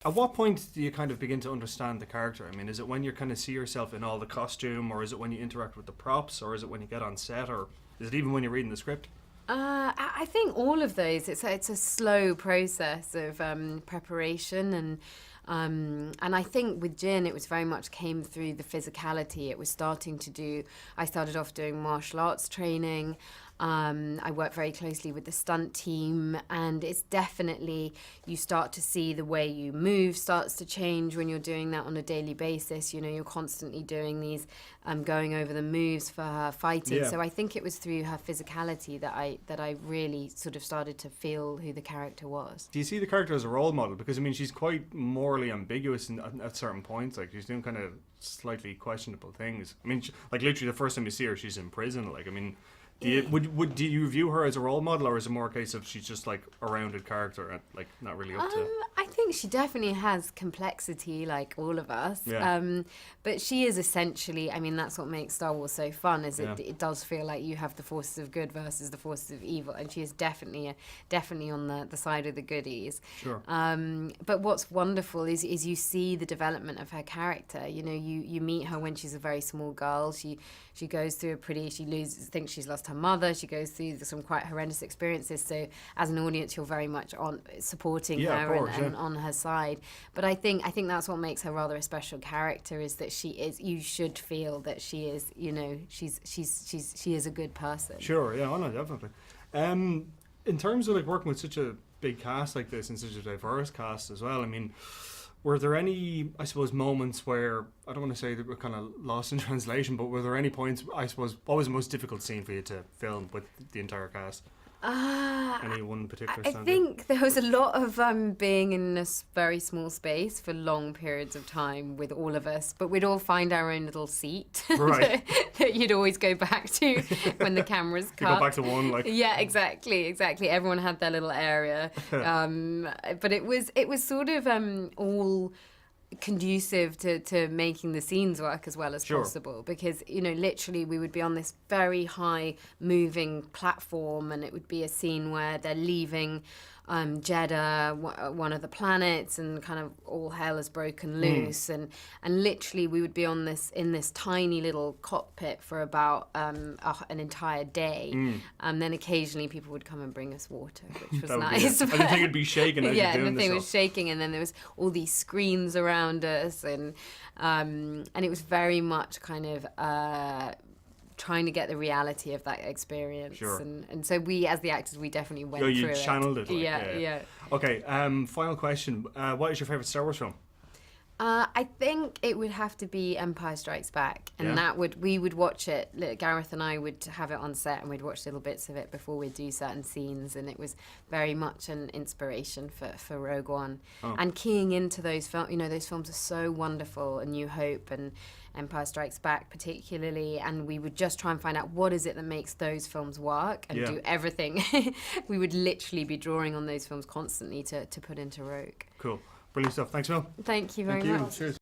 At what point do you kind of begin to understand the character? I mean, is it when you kind of see yourself in all the costume, or is it when you interact with the props, or is it when you get on set, or is it even when you're reading the script? I think all of those. It's a slow process of preparation, and I think with Jin, it was very much came through the physicality. It was starting to do. I started off doing martial arts training. I work very closely with the stunt team, and it's definitely, you start to see the way you move starts to change when you're doing that on a daily basis. You know, you're constantly doing these, going over the moves for her fighting. Yeah. So I think it was through her physicality that I really sort of started to feel who the character was. Do you see the character as a role model? Because, I mean, she's quite morally ambiguous at certain points. Like, she's doing kind of slightly questionable things. I mean, like, literally the first time you see her, she's in prison. Like, I mean... Do you view her as a role model, or is it more a case of she's just like a rounded character and like not really up to? I think she definitely has complexity, like all of us. Yeah. But she is essentially, I mean, that's what makes Star Wars so fun, is it does feel like you have the forces of good versus the forces of evil, and she is definitely on the side of the goodies. Sure. But what's wonderful is you see the development of her character. You know, you meet her when she's a very small girl. She goes through thinks she's lost her mother. She goes through some quite horrendous experiences. So as an audience, you're very much supporting her and on her side. But I think that's what makes her rather a special character, is that she is. You should feel that she is. You know, she is a good person. Sure. Yeah. Oh no, definitely. In terms of like working with such a big cast like this and such a diverse cast as well, I mean, were there any, I suppose, moments where, I don't want to say that we're kind of lost in translation, but were there any points, I suppose, what was the most difficult scene for you to film with the entire cast? Any one particular I think there was a lot of being in a very small space for long periods of time with all of us, but we'd all find our own little seat right. that you'd always go back to when the camera's cut. You go back to one, like... Yeah, exactly. Everyone had their little area. But it was sort of all conducive to making the scenes work as well as possible, because, you know, literally we would be on this very high moving platform, and it would be a scene where they're leaving Jeddah, one of the planets, and kind of all hell has broken loose, and literally we would be in this tiny little cockpit for about an entire day, and then occasionally people would come and bring us water, which was nice. And the thing would be shaking as you're doing the thing was shaking, and then there was all these screens around us, and it was very much kind of trying to get the reality of that experience. Sure. And so we, as the actors, we definitely went through it. You channeled it. Like, yeah. Okay, final question. What is your favourite Star Wars film? I think it would have to be Empire Strikes Back, and we would watch it. Gareth and I would have it on set, and we'd watch little bits of it before we'd do certain scenes, and it was very much an inspiration for Rogue One. And keying into those films, you know, those films are so wonderful, A New Hope and Empire Strikes Back particularly, and we would just try and find out what is it that makes those films work, and do everything. We would literally be drawing on those films constantly to put into Rogue. Cool. Brilliant stuff. Thanks, Mel. Thank you very much. Cheers.